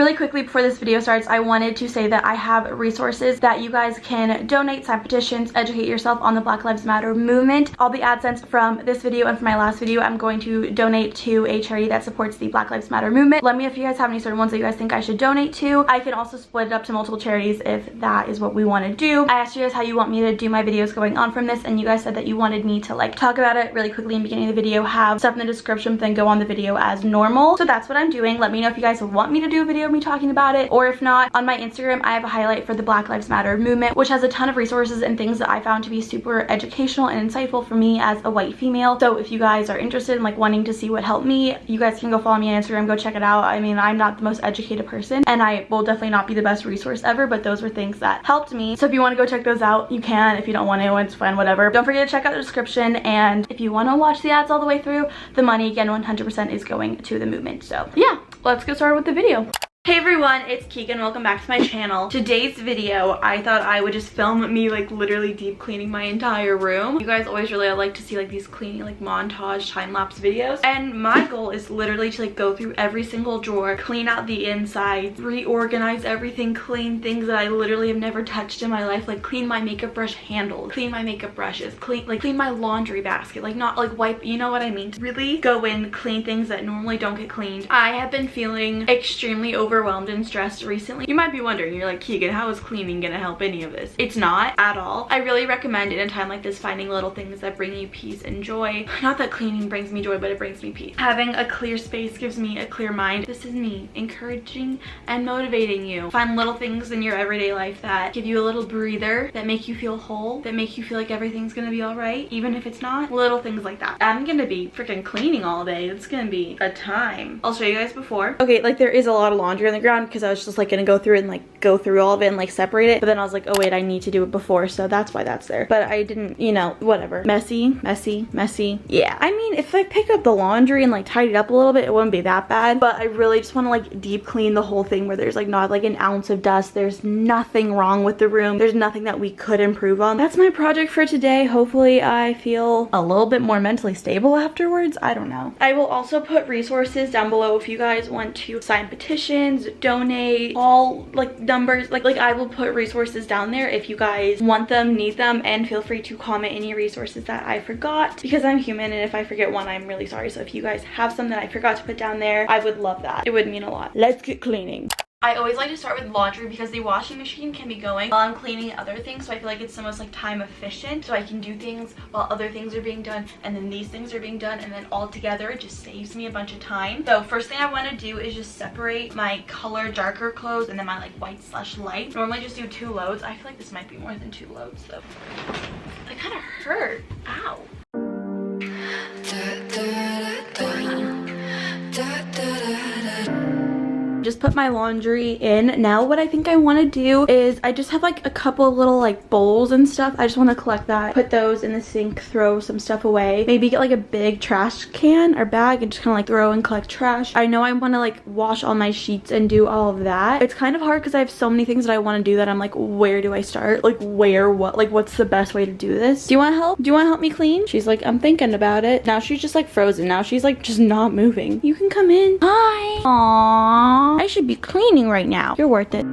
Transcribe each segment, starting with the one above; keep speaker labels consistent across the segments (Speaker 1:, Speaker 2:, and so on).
Speaker 1: Really quickly before this video starts, I wanted to say that I have resources that you guys can donate, sign petitions, educate yourself on the Black Lives Matter movement. All the AdSense from this video and from my last video, I'm going to donate to a charity that supports the Black Lives Matter movement. Let me know if you guys have any certain ones that you guys think I should donate to. I can also split it up to multiple charities if that is what we want to do. I asked you guys how you want me to do my videos going on from this, and you guys said that you wanted me to like talk about it really quickly in the beginning of the video, have stuff in the description, then go on the video as normal. So that's what I'm doing. Let me know if you guys want me to do a video of me talking about it, or if not, on my Instagram I have a highlight for the Black Lives Matter movement, which has a ton of resources and things that I found to be super educational and insightful for me as a white female. So if you guys are interested in like wanting to see what helped me, you guys can go follow me on Instagram, go check it out. I mean, I'm not the most educated person and I will definitely not be the best resource ever, but those were things that helped me. So if you want to go check those out, you can. If you don't want to, it's fine, whatever. Don't forget to check out the description, and if you want to watch the ads all the way through, the money again 100% is going to the movement. So yeah, let's get started with the video. Hey everyone, it's Keegan. Welcome back to my channel. Today's video, I thought I would just film me like literally deep cleaning my entire room. You guys always really like to see like these cleaning like montage time-lapse videos, and my goal is literally to like go through every single drawer, clean out the inside, reorganize everything, clean things that I literally have never touched in my life, like clean my makeup brush handles, clean my makeup brushes, clean my laundry basket, like not like wipe, you know what I mean, to really go in, clean things that normally don't get cleaned. I have been feeling extremely overwhelmed and stressed recently. You might be wondering, you're like, Keegan, how is cleaning gonna help any of this? It's not at all. I really recommend in a time like this finding little things that bring you peace and joy. Not that cleaning brings me joy, but it brings me peace. Having a clear space gives me a clear mind. This is me encouraging and motivating you. Find little things in your everyday life that give you a little breather, that make you feel whole, that make you feel like everything's gonna be all right, even if it's not. Little things like that. I'm gonna be freaking cleaning all day. It's gonna be a time. I'll show you guys before. Okay, like there is a lot of laundry on the ground because I was just like gonna go through it and like go through all of it and like separate it, but then I was like, oh wait, I need to do it before, so that's why that's there. But I didn't, you know, whatever. Messy. Yeah, I mean, if I pick up the laundry and like tidy it up a little bit, it wouldn't be that bad, but I really just want to like deep clean the whole thing where there's like not like an ounce of dust. There's nothing wrong with the room. There's nothing that we could improve on. That's my project for today. Hopefully I feel a little bit more mentally stable afterwards. I don't know. I will also put resources down below if you guys want to sign petitions, donate, all like numbers, like I will put resources down there if you guys want them, need them, and feel free to comment any resources that I forgot, because I'm human and if I forget one, I'm really sorry. So if you guys have some that I forgot to put down there, I would love that. It would mean a lot. Let's get cleaning. I always like to start with laundry because the washing machine can be going while I'm cleaning other things, so I feel like it's the most like time efficient, so I can do things while other things are being done, and then these things are being done, and then all together it just saves me a bunch of time. So first thing I want to do is just separate my color darker clothes and then my like white slash light. Normally just do 2 loads. I feel like this might be more than 2 loads though. That kind of hurt. Ow. Just put my laundry in. Now what I think I want to do is I just have like a couple of little like bowls and stuff. I just want to collect that, put those in the sink, throw some stuff away, maybe get like a big trash can or bag and just kind of like throw and collect trash. I know I want to like wash all my sheets and do all of that. It's kind of hard because I have so many things that I want to do that I'm like, where do I start? Like what's the best way to do this? Do you want help? Do you want to help me clean? She's like, I'm thinking about it. Now she's just like frozen. Now she's like just not moving. You can come in. Hi. Aww. I should be cleaning right now. You're worth it.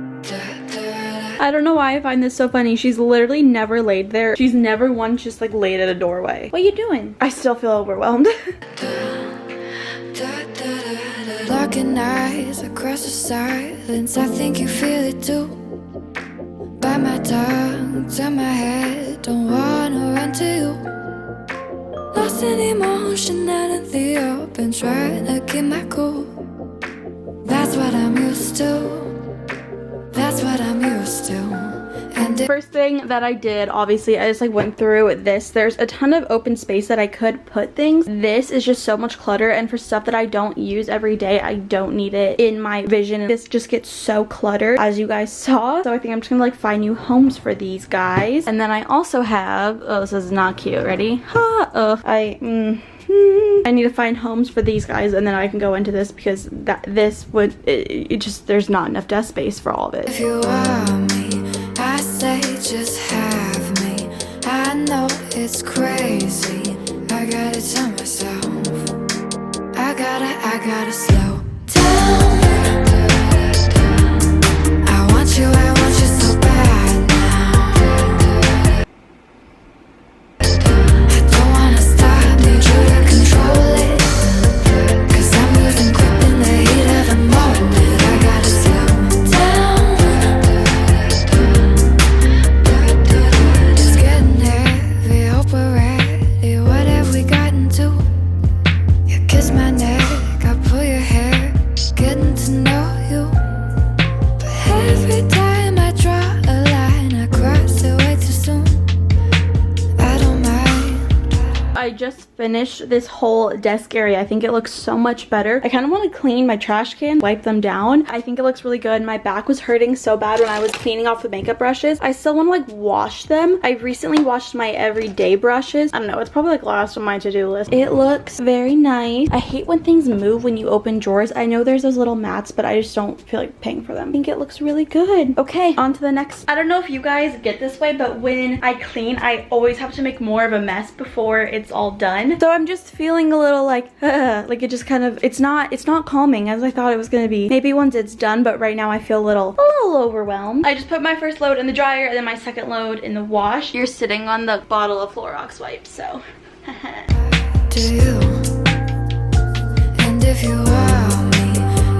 Speaker 1: I don't know why I find this so funny. She's literally never laid there. She's never once just like laid at a doorway. What are you doing? I still feel overwhelmed.
Speaker 2: Locking eyes across the silence. I think you feel it too. Bite my tongue, turn my head. Don't wanna run to you. Lost in emotion out in the open, trying to keep my cool. That's what I'm used to. That's what I'm used to. And
Speaker 1: first thing that I did, obviously, I just like went through this. There's a ton of open space that I could put things. This is just so much clutter, and for stuff that I don't use every day, I don't need it in my vision. This just gets so cluttered, as you guys saw. So I think I'm just gonna like find new homes for these guys. And then I also have, oh, this is not cute. Ready? I need to find homes for these guys, and then I can go into this because it just, there's not enough desk space for all of it.
Speaker 2: If you want me, I say just have me. I know it's crazy. I gotta tell myself I gotta slow down.
Speaker 1: just finished this whole desk area. I think it looks so much better. I kind of want to clean my trash can, wipe them down. I think it looks really good. My back was hurting so bad when I was cleaning off the makeup brushes. I still want to like wash them. I recently washed my everyday brushes. I don't know, it's probably like last on my to-do list. It looks very nice. I hate when things move when you open drawers. I know there's those little mats, but I just don't feel like paying for them. I think it looks really good. Okay, on to the next. I don't know if you guys get this way, but when I clean, I always have to make more of a mess before it's all done. So I'm just feeling a little like it just kind of, it's not calming as I thought it was gonna be. Maybe once it's done, but right now I feel a little overwhelmed. I just put my first load in the dryer and then my second load in the wash. You're sitting on the bottle of Clorox wipes, so.
Speaker 2: Do you? And if you want me,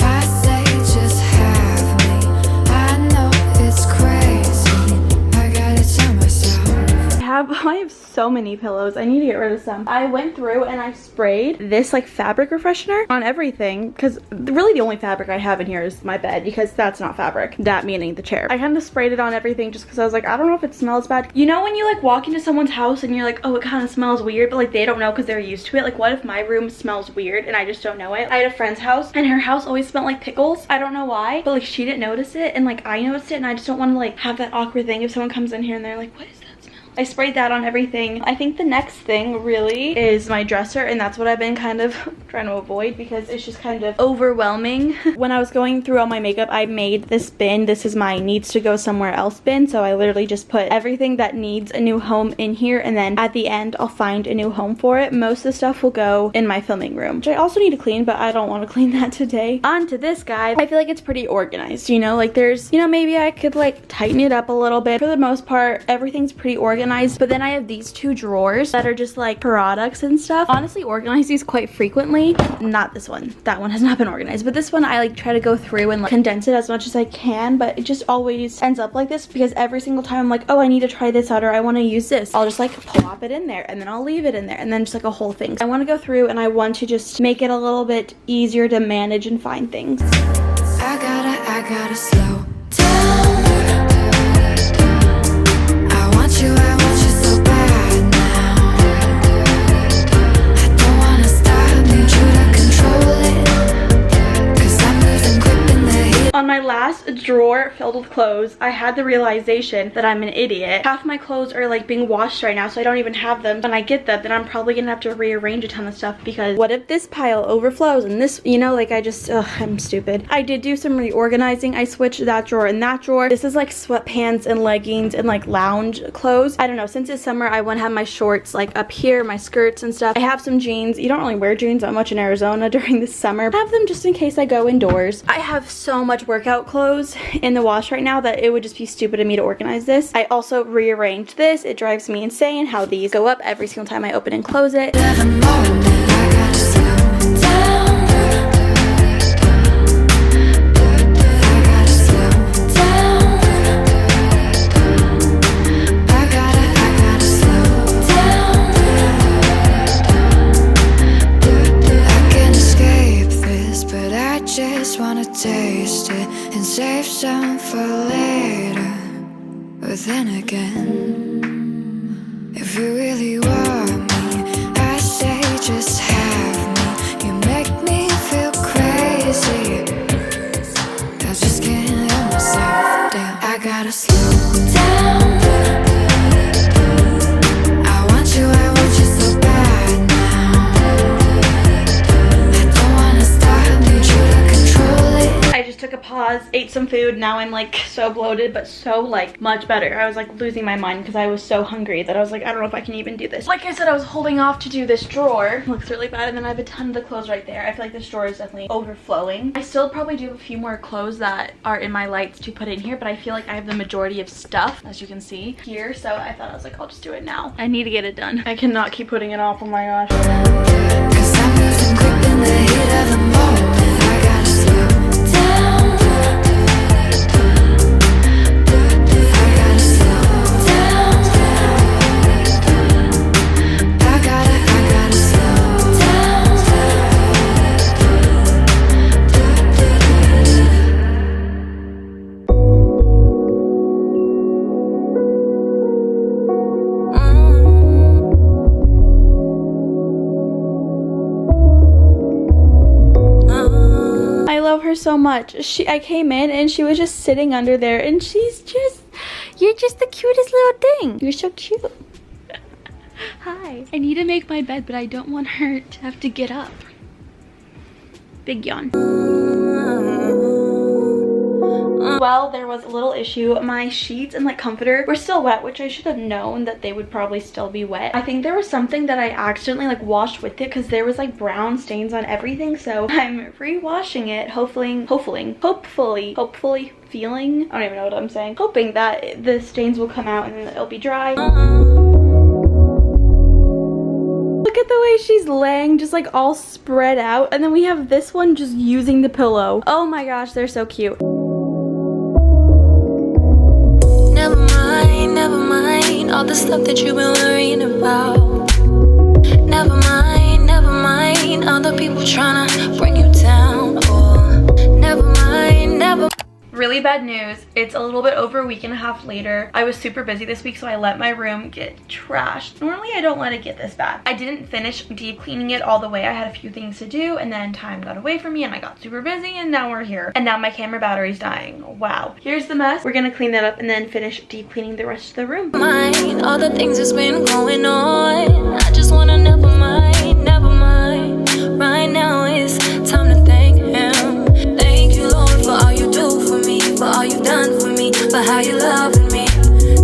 Speaker 2: I say just have me. I know it's crazy. I gotta tell myself.
Speaker 1: I have so many pillows. I need to get rid of some. I went through and I sprayed this like fabric refreshener on everything because really the only fabric I have in here is my bed because that's not fabric. That meaning the chair. I kind of sprayed it on everything just because I was like, I don't know if it smells bad. You know when you like walk into someone's house and you're like, oh, it kind of smells weird, but like they don't know because they're used to it. Like what if my room smells weird and I just don't know it? I had a friend's house and her house always smelled like pickles. I don't know why, but like she didn't notice it and like I noticed it, and I just don't want to like have that awkward thing if someone comes in here and they're like, what is that? I sprayed that on everything. I think the next thing really is my dresser, and that's what I've been kind of trying to avoid because it's just kind of overwhelming. When I was going through all my makeup, I made this bin. This is my needs to go somewhere else bin, so I literally just put everything that needs a new home in here, and then at the end I'll find a new home for it. Most of the stuff will go in my filming room, which I also need to clean, but I don't want to clean that today. On to this guy. I feel like it's pretty organized, you know, like there's, you know, maybe I could like tighten it up a little bit. For the most part, everything's pretty organized. But then I have these two drawers that are just like products and stuff. Honestly, organize these quite frequently. Not this one. That one has not been organized. But this one I like try to go through and like condense it as much as I can. But it just always ends up like this because every single time I'm like, oh, I need to try this out or I want to use this. I'll just like plop it in there and then I'll leave it in there and then just like a whole thing. I want to go through and I want to just make it a little bit easier to manage and find things.
Speaker 2: I gotta slow down. I want you so bad now. I don't wanna stop, need you to control it, 'cause I'm losing grip in the heat.
Speaker 1: On my last drawer filled with clothes, I had the realization that I'm an idiot. Half my clothes are like being washed right now, so I don't even have them. When I get them, then I'm probably gonna have to rearrange a ton of stuff because what if this pile overflows and this, you know, like I just, I'm stupid. I did do some reorganizing. I switched that drawer and that drawer. This is like sweatpants and leggings and like lounge clothes. I don't know, since it's summer, I want to have my shorts like up here, my skirts and stuff. I have some jeans. You don't really wear jeans that much in Arizona during the summer. I have them just in case I go indoors. I have so much workout clothes in the wash right now that it would just be stupid of me to organize this. I also rearranged this. It drives me insane how these go up every single time I open and close it.
Speaker 2: Taste it and save some for later. But then again, if you really want me, I say just have me. You make me feel crazy. I just can't help myself. Damn, I gotta slow down. I want you so bad now. I don't wanna stop, need you to control it.
Speaker 1: I just took a pause, ate some food. Now I'm like so bloated, but so like much better. I was like losing my mind because I was so hungry that I was like, I don't know if I can even do this. Like I said, I was holding off to do this drawer. It looks really bad, and then I have a ton of the clothes right there. I feel like this drawer is definitely overflowing. I still probably do have a few more clothes that are in my lights to put in here, but I feel like I have the majority of stuff, as you can see here. So I thought, I was like, I'll just do it now. I need to get it done. I cannot keep putting it off. Oh my gosh.
Speaker 2: 'Cause I'm losing grip in the heat of the moment. I gotta slow down. I gotta slow down. I gotta slow down.
Speaker 1: so much. I came in and she was just sitting under there, and you're just the cutest little thing. You're so cute. Hi. I need to make my bed, but I don't want her to have to get up. Big yawn. Well, there was a little issue. My sheets and like comforter were still wet, which I should have known that they would probably still be wet. I think there was something that I accidentally like washed with it, because there was like brown stains on everything. So I'm re-washing it, hopefully feeling, I don't even know what I'm saying, hoping that the stains will come out and then it'll be dry. Look at the way she's laying, just like all spread out. And then we have this one just using the pillow. Oh my gosh, they're so cute.
Speaker 2: Never mind all the stuff that you've been worrying about. Never mind all the people trying to bring you down. Oh, never mind, never.
Speaker 1: Really bad news. It's a little bit over a week and a half later. I was super busy this week, so I let my room get trashed. Normally I don't let it get this bad. I didn't finish deep cleaning it all the way. I had a few things to do, and then time got away from me and I got super busy, and now we're here. And now my camera battery's dying. Wow. Here's the mess. We're gonna clean that up and then finish deep cleaning the rest of the room.
Speaker 2: Mind all the things that's been going on. I just wanna never mind, never mind. Right now it's time to thank him. Thank you, Lord, for all you do for me, for all you've done for me, for how you loving me.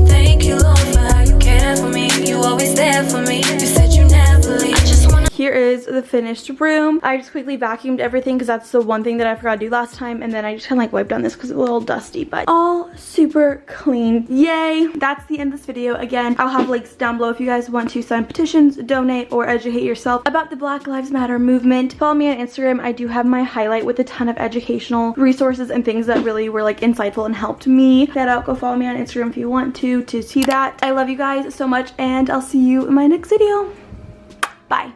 Speaker 2: Thank you, Lord, for how you care for me. You always there for me. You said you never leave. I just wanna.
Speaker 1: Here is the finished room. I just quickly vacuumed everything because that's the one thing that I forgot to do last time, and then I just kind of like wiped on this because it was a little dusty, but all super clean. Yay. That's the end of this video. Again, I'll have links down below if you guys want to sign petitions, donate, or educate yourself about the Black Lives Matter movement. Follow me on Instagram. I do have my highlight with a ton of educational resources and things that really were like insightful and helped me. Check that out. Go follow me on Instagram if you want to see that. I love you guys so much, and I'll see you in my next video. Bye.